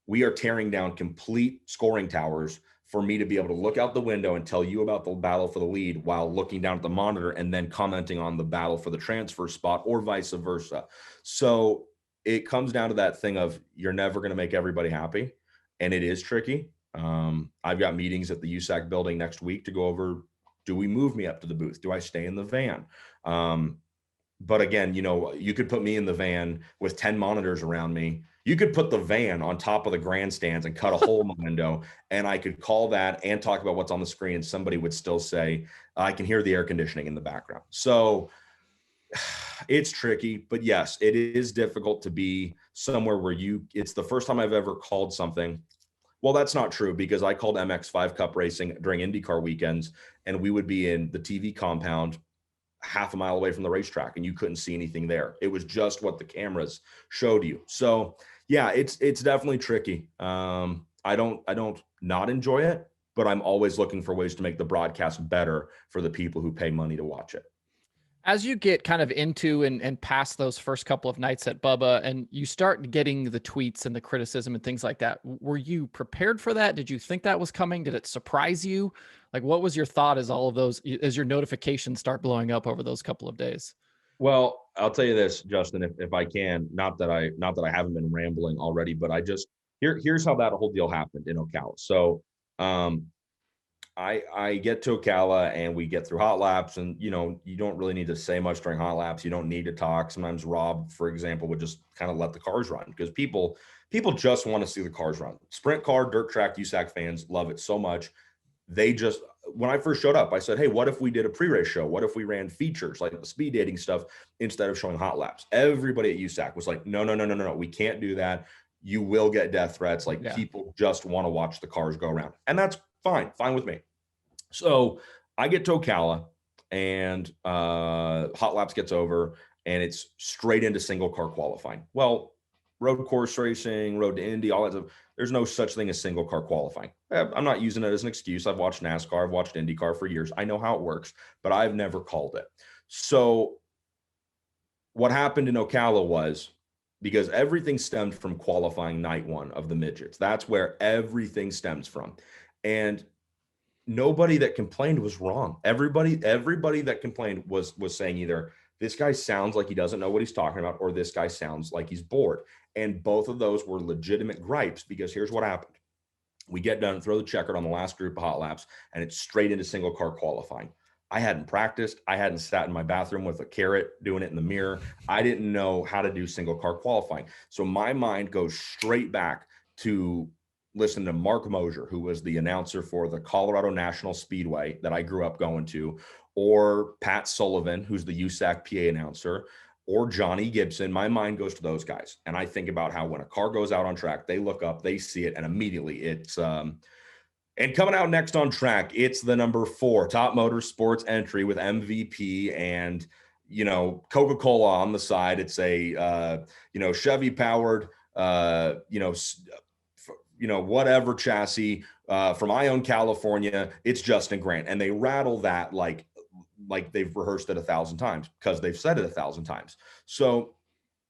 We are tearing down complete scoring towers for me to be able to look out the window and tell you about the battle for the lead while looking down at the monitor and then commenting on the battle for the transfer spot, or vice versa. So it comes down to that thing of, you're never going to make everybody happy. And it is tricky. I've got meetings at the USAC building next week to go over, do we move me up to the booth? Do I stay in the van? But again, you could put me in the van with 10 monitors around me. You could put the van on top of the grandstands and cut a hole in the window, and I could call that and talk about what's on the screen, and somebody would still say, I can hear the air conditioning in the background. So it's tricky, but yes, it is difficult to be somewhere where it's the first time I've ever called something. Well, that's not true, because I called MX5 Cup racing during IndyCar weekends, and we would be in the TV compound half a mile away from the racetrack, and you couldn't see anything there. It was just what the cameras showed you. So yeah, it's definitely tricky. I don't not enjoy it, but I'm always looking for ways to make the broadcast better for the people who pay money to watch it. As you get kind of into and past those first couple of nights at Bubba, and you start getting the tweets and the criticism and things like that, were you prepared for that? Did you think that was coming? Did it surprise you? Like, what was your thought as your notifications start blowing up over those couple of days? Well, I'll tell you this, Justin, if I can, not that I haven't been rambling already, but here's how that whole deal happened in Ocala. So, I get to Ocala and we get through hot laps, and you don't really need to say much during hot laps. You don't need to talk. Sometimes Rob, for example, would just kind of let the cars run, because people just want to see the cars run. Sprint car, dirt track, USAC fans love it so much. When I first showed up, I said, hey, what if we did a pre-race show? What if we ran features like the speed dating stuff instead of showing hot laps? Everybody at USAC was like, no, we can't do that. You will get death threats. People just want to watch the cars go around. And that's fine with me. So I get to Ocala, and hot laps gets over, and it's straight into single car qualifying. Well, road course racing, road to Indy, all that stuff, there's no such thing as single car qualifying. I'm not using it as an excuse. I've watched NASCAR, I've watched IndyCar for years. I know how it works, but I've never called it. So what happened in Ocala was, because everything stemmed from qualifying night 1 of the midgets. That's where everything stems from. And nobody that complained was wrong. Everybody that complained was saying either this guy sounds like he doesn't know what he's talking about, or this guy sounds like he's bored. And both of those were legitimate gripes, because here's what happened. We get done, throw the checkered on the last group of hot laps, and it's straight into single car qualifying. I hadn't practiced. I hadn't sat in my bathroom with a carrot doing it in the mirror. I didn't know how to do single car qualifying. So my mind goes straight back to listen to Mark Mosier, who was the announcer for the Colorado National Speedway that I grew up going to, or Pat Sullivan, who's the USAC PA announcer, or Johnny Gibson. My mind goes to those guys. And I think about how when a car goes out on track, they look up, they see it, and immediately it's, and coming out next on track, it's the number 4 Top Motorsports entry with MVP and, Coca-Cola on the side. It's a, Chevy powered, whatever chassis from Ione, California. It's Justin Grant. And they rattle that like they've rehearsed it 1,000 times, because they've said it 1,000 times. So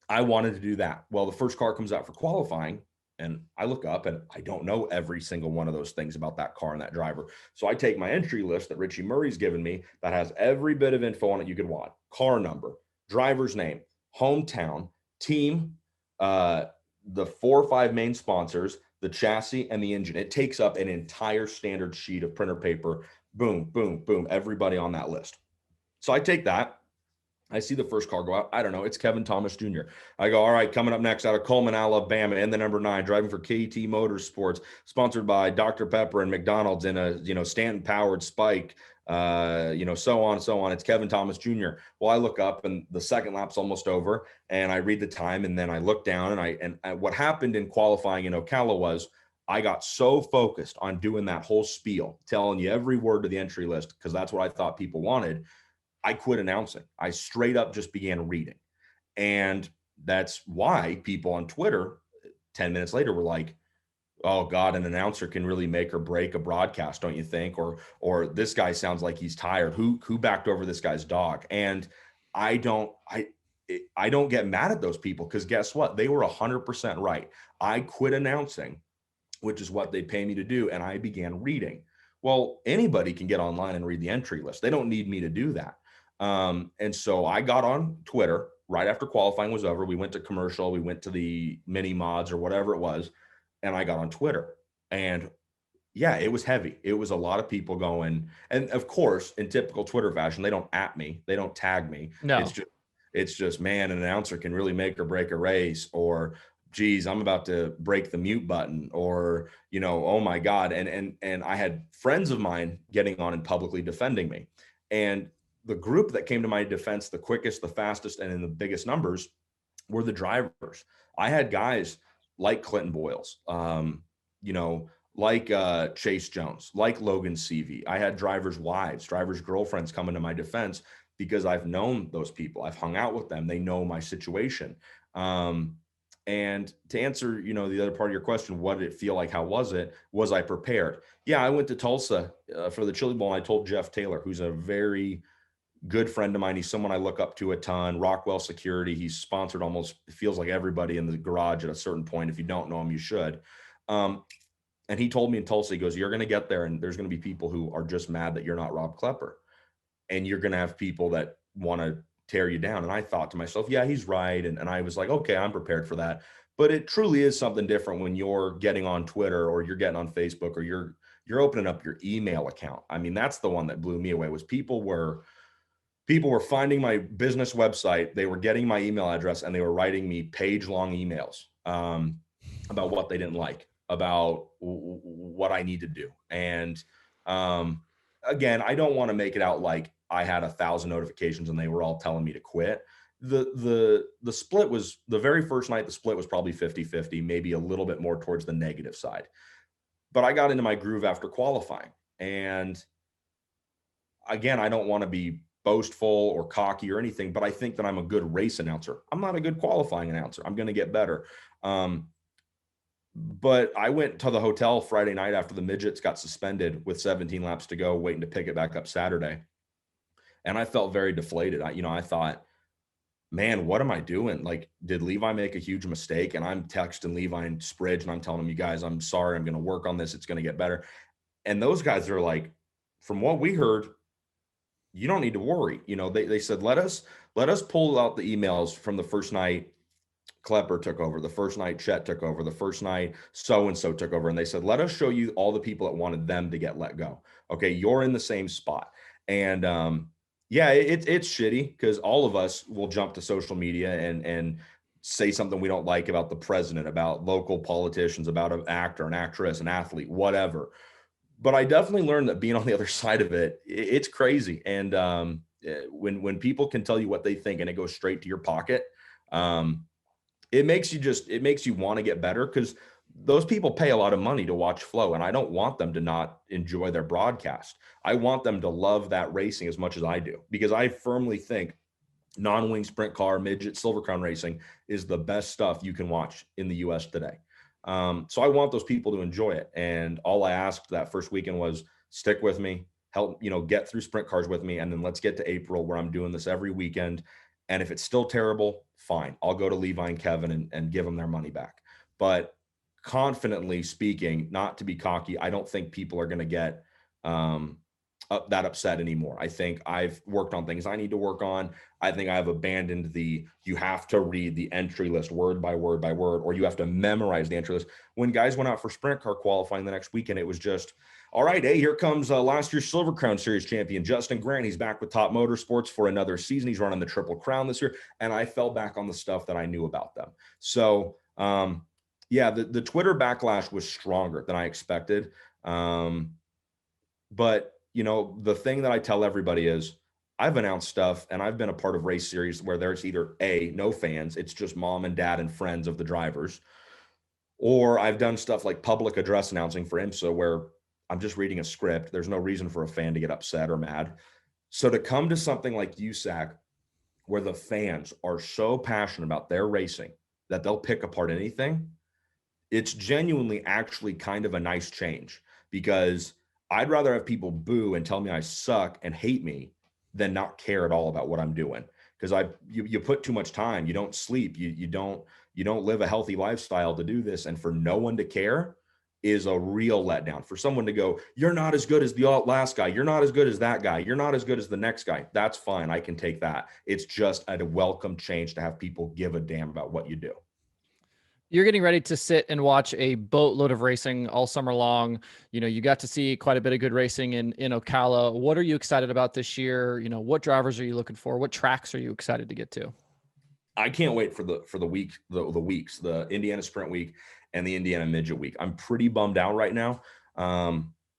I wanted to do that. Well, the first car comes out for qualifying, and I look up and I don't know every single one of those things about that car and that driver. So I take my entry list that Richie Murray's given me that has every bit of info on it you could want: car number, driver's name, hometown, team, the 4 or 5 main sponsors, the chassis, and the engine. It takes up an entire standard sheet of printer paper. Boom, boom, boom, everybody on that list. So I take that. I see the first car go out. I don't know. It's Kevin Thomas Jr. I go, all right, coming up next out of Coleman, Alabama, in the number 9, driving for KT Motorsports, sponsored by Dr. Pepper and McDonald's in a, Stanton powered Spike, so on and so on. It's Kevin Thomas Jr. Well, I look up and the second lap's almost over, and I read the time, and then I look down, and what happened in qualifying in Ocala was I got so focused on doing that whole spiel, telling you every word to the entry list, because that's what I thought people wanted. I quit announcing. I straight up just began reading. And that's why people on Twitter 10 minutes later were like, oh God, an announcer can really make or break a broadcast, don't you think? Or this guy sounds like he's tired. Who backed over this guy's dog? And I don't get mad at those people, because guess what? They were 100% right. I quit announcing, which is what they pay me to do, and I began reading. Well, anybody can get online and read the entry list. They don't need me to do that. And so I got on Twitter right after qualifying was over. We went to commercial, we went to the mini mods or whatever it was, and I got on Twitter. And yeah, it was heavy. It was a lot of people going, and of course, in typical Twitter fashion, they don't at me, they don't tag me. No. It's just, man, an announcer can really make or break a race, or geez, I'm about to break the mute button, or, oh my God. And I had friends of mine getting on and publicly defending me. And the group that came to my defense the quickest, the fastest, and in the biggest numbers were the drivers. I had guys like Clinton Boyles, like Chase Jones, like Logan Seavey. I had drivers' wives, drivers' girlfriends coming to my defense, because I've known those people. I've hung out with them. They know my situation. And to answer, the other part of your question, what did it feel like? How was it? Was I prepared? Yeah, I went to Tulsa for the Chili Bowl, and I told Jeff Taylor, who's a very good friend of mine. He's someone I look up to a ton. Rockwell Security. He's sponsored almost, it feels like, everybody in the garage at a certain point. If you don't know him, you should. And he told me in Tulsa, he goes, you're going to get there, and there's going to be people who are just mad that you're not Rob Klepper. And you're going to have people that want to tear you down. And I thought to myself, yeah, he's right. And I was like, okay, I'm prepared for that. But it truly is something different when you're getting on Twitter, or you're getting on Facebook, or you're opening up your email account. I mean, that's the one that blew me away, was people were finding my business website. They were getting my email address, and they were writing me page-long emails about what they didn't like, about what I need to do. And again, I don't want to make it out like I had 1,000 notifications and they were all telling me to quit. The split was, the very first night, the split was probably 50-50, maybe a little bit more towards the negative side. But I got into my groove after qualifying. And again, I don't want to be boastful or cocky or anything, but I think that I'm a good race announcer. I'm not a good qualifying announcer. I'm going to get better. But I went to the hotel Friday night after the midgets got suspended with 17 laps to go, waiting to pick it back up Saturday. And I felt very deflated. I thought, man, what am I doing? Like, did Levi make a huge mistake? And I'm texting Levi and Spridge, and I'm telling him, you guys, I'm sorry. I'm going to work on this. It's going to get better. And those guys are like, from what we heard, you don't need to worry. They said, let us pull out the emails from the first night Klepper took over, the first night Chet took over, the first night so-and-so took over. And they said, let us show you all the people that wanted them to get let go. Okay, you're in the same spot. And yeah, it's shitty because all of us will jump to social media and say something we don't like about the president, about local politicians, about an actor, an actress, an athlete, whatever. But I definitely learned that being on the other side of it, it's crazy. And when people can tell you what they think and it goes straight to your pocket, it makes you want to get better, because those people pay a lot of money to watch Flow, and I don't want them to not enjoy their broadcast. I want them to love that racing as much as I do, because I firmly think non-wing sprint car, midget, Silver Crown racing is the best stuff you can watch in the US today. So I want those people to enjoy it. And all I asked that first weekend was stick with me, help, get through sprint cars with me. And then let's get to April where I'm doing this every weekend. And if it's still terrible, fine. I'll go to Levi and Kevin and give them their money back. But confidently speaking, not to be cocky, I don't think people are going to get that upset anymore. I think I've worked on things I need to work on. I think I've abandoned you have to read the entry list word by word by word, or you have to memorize the entry list. When guys went out for sprint car qualifying the next weekend, it was just, all right, hey, here comes last year's Silver Crown Series champion, Justin Grant. He's back with Top Motorsports for another season. He's running the Triple Crown this year. And I fell back on the stuff that I knew about them. So, yeah, the Twitter backlash was stronger than I expected. But the thing that I tell everybody is I've announced stuff and I've been a part of race series where there's either no fans, it's just mom and dad and friends of the drivers, or I've done stuff like public address announcing for IMSA where I'm just reading a script. There's no reason for a fan to get upset or mad. So to come to something like USAC where the fans are so passionate about their racing that they'll pick apart anything, it's genuinely actually kind of a nice change, because I'd rather have people boo and tell me I suck and hate me than not care at all about what I'm doing. Because you put too much time, you don't sleep, you don't live a healthy lifestyle to do this, and for no one to care is a real letdown. For someone to go, you're not as good as the last guy, you're not as good as that guy, you're not as good as the next guy. That's fine, I can take that. It's just a welcome change to have people give a damn about what you do. You're getting ready to sit and watch a boatload of racing all summer long. You got to see quite a bit of good racing in Ocala. What are you excited about this year? What drivers are you looking for? What tracks are you excited to get to? I can't wait for the weeks, the Indiana Sprint Week and the Indiana Midget Week. I'm pretty bummed out right now,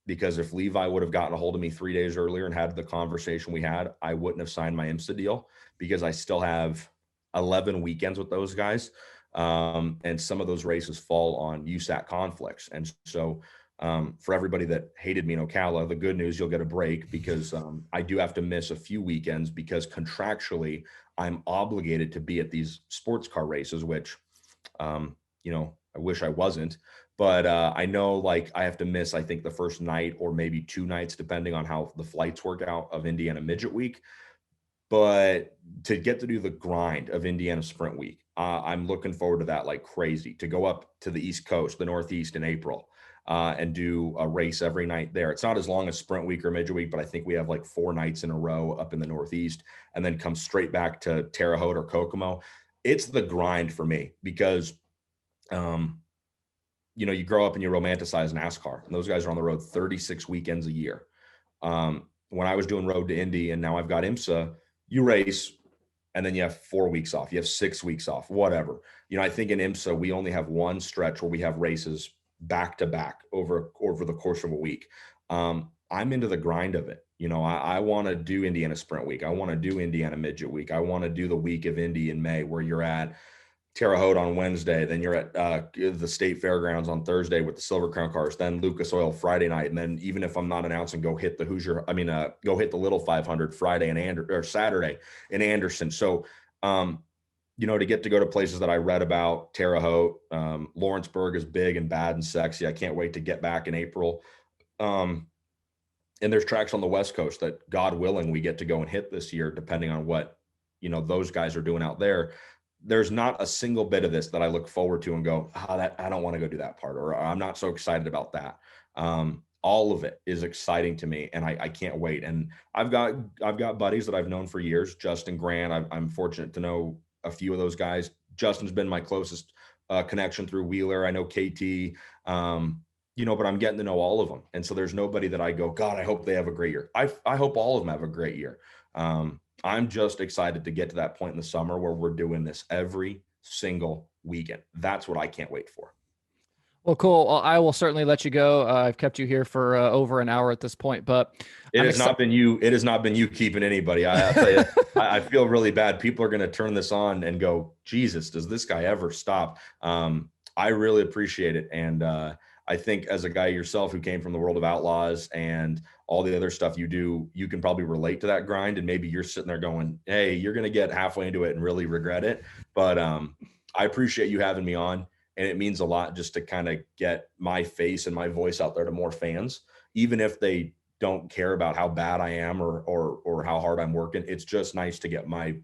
because if Levi would have gotten a hold of me 3 days earlier and had the conversation we had, I wouldn't have signed my IMSA deal, because I still have 11 weekends with those guys. And some of those races fall on USAC conflicts. And so for everybody that hated me in Ocala, the good news, you'll get a break, because I do have to miss a few weekends because contractually I'm obligated to be at these sports car races, which, I wish I wasn't, but I know like I have to miss, I think the first night or maybe 2 nights, depending on how the flights work out, of Indiana Midget Week. But to get to do the grind of Indiana Sprint Week, I'm looking forward to that like crazy, to go up to the East Coast, the Northeast in April, and do a race every night there. It's not as long as Sprint Week or Midget Week, but I think we have like 4 nights in a row up in the Northeast, and then come straight back to Terre Haute or Kokomo. It's the grind for me, because, you grow up and you romanticize NASCAR, and those guys are on the road 36 weekends a year. When I was doing Road to Indy, and now I've got IMSA, you race and then you have 4 weeks off, you have 6 weeks off, whatever. I think in IMSA, we only have one stretch where we have races back to back over the course of a week. I'm into the grind of it. I want to do Indiana Sprint Week. I want to do Indiana Midget Week. I want to do the week of Indy in May, where you're at Terre Haute on Wednesday, then you're at the State Fairgrounds on Thursday with the Silver Crown cars, then Lucas Oil Friday night, and then even if I'm not announcing, go hit the go hit the Little 500 Friday or Saturday in Anderson. So, to get to go to places that I read about, Terre Haute, Lawrenceburg is big and bad and sexy. I can't wait to get back in April. And there's tracks on the West Coast that, God willing, we get to go and hit this year, depending on what, those guys are doing out there. There's not a single bit of this that I look forward to and go, I don't want to go do that part, or I'm not so excited about that. all of it is exciting to me, and I can't wait. And I've got buddies that I've known for years. Justin Grant, I'm fortunate to know a few of those guys. Justin's been my closest connection through Wheeler. I know KT, but I'm getting to know all of them. And so there's nobody that I go, God, I hope they have a great year. I hope all of them have a great year. I'm just excited to get to that point in the summer where we're doing this every single weekend. That's what I can't wait for. Well, cool. Well, I will certainly let you go. I've kept you here for over an hour at this point, but it has not been you. It has not been you keeping anybody. I'll tell you, I feel really bad. People are going to turn this on and go, Jesus, does this guy ever stop? I really appreciate it. And I think as a guy yourself who came from the world of outlaws and all the other stuff you do, you can probably relate to that grind. And maybe you're sitting there going, hey, you're going to get halfway into it and really regret it. But I appreciate you having me on. And it means a lot just to kind of get my face and my voice out there to more fans, even if they don't care about how bad I am or how hard I'm working. It's just nice to get my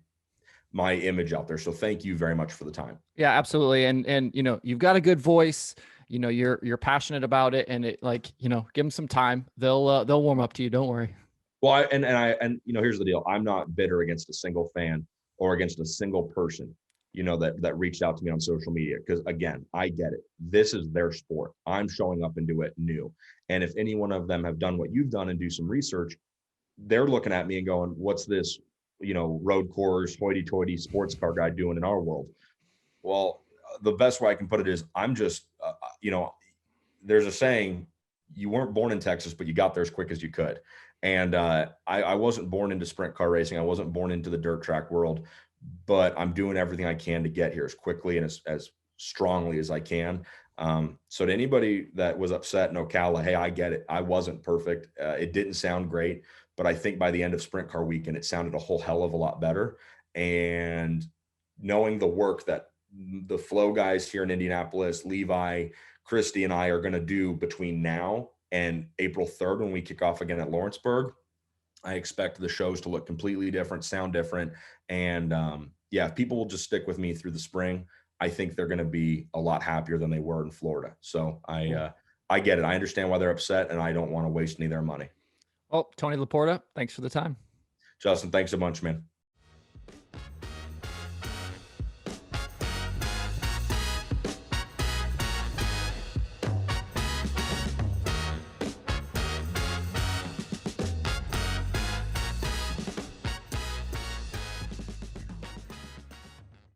image out there. So thank you very much for the time. Yeah, absolutely. And you've got a good voice. You're passionate about it, and it give them some time. They'll warm up to you. Don't worry. Well, here's the deal. I'm not bitter against a single fan or against a single person, that reached out to me on social media. Because again, I get it. This is their sport. I'm showing up into it new. And if any one of them have done what you've done and do some research, they're looking at me and going, what's this, road course, hoity-toity sports car guy doing in our world? Well, the best way I can put it is I'm just, there's a saying, you weren't born in Texas, but you got there as quick as you could. And I wasn't born into sprint car racing. I wasn't born into the dirt track world, but I'm doing everything I can to get here as quickly and as strongly as I can. So to anybody that was upset in Ocala, hey, I get it. I wasn't perfect. It didn't sound great, but I think by the end of sprint car weekend, it sounded a whole hell of a lot better. And knowing the work that the Flow guys here in Indianapolis, Levi, Christy, and I are going to do between now and April 3rd, when we kick off again at Lawrenceburg, I expect the shows to look completely different, sound different. And if people will just stick with me through the spring, I think they're going to be a lot happier than they were in Florida. So I get it. I understand why they're upset, and I don't want to waste any of their money. Well, Tony LaPorta, thanks for the time. Justin, thanks a bunch, man.